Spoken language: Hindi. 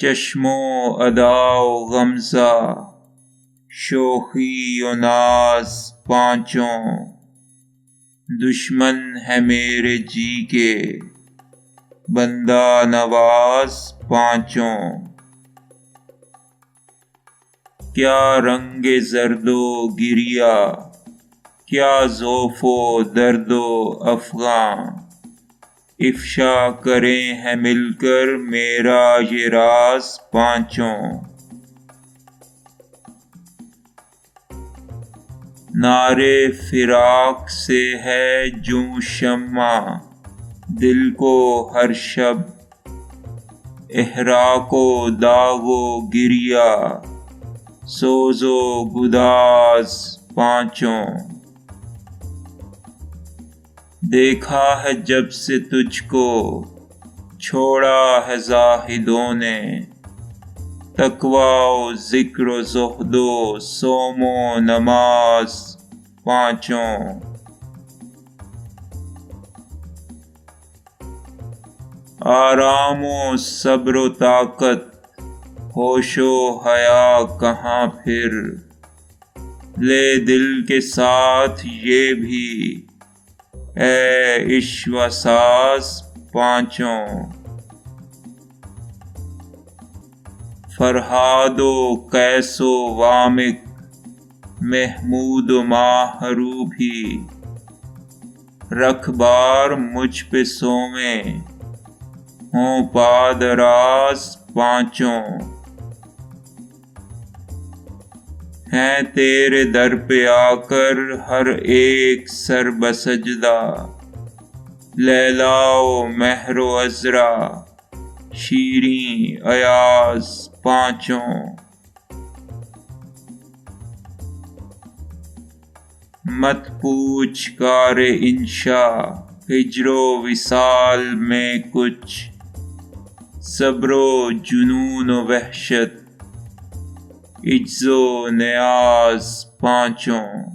चश्मो अदाओ गमजा शोखी और नाज पांचों, दुश्मन है मेरे जी के बंदा नवाज पांचों। क्या रंगे जर्दो गिरिया, क्या ज़ोफ़ो दर्दो अफ़गान, इफ़शा करें हैं मिलकर मेरा ये राज पांचों। नारे फिराक से है जूं शम्मा दिल को हर शब, इहराको दागो गिरिया सोजो गुदाज पांचों। देखा है जब से तुझको छोड़ा है ज़ाहिदों ने, तकवा ज़िक्र ज़ुहदो सोमो नमाज पांचों। आरामो सब्र ताकत होशो हया कहाँ फिर, ले दिल के साथ ये भी ए इश्वसास पांचों। फरहादो कैसो वामिक महमूद माहरू भी, रखबार मुझ पे सोमे हों पादराज पांचों। हैं तेरे दर पे आकर हर एक सर बसजदा, लैलाओ महरो अजरा शीरीं अयाज पांचों। मत पूछ कारे इंशा हिजरो विसाल में कुछ, सब्रो जुनून वहशत इज्जो न्याज पांचों।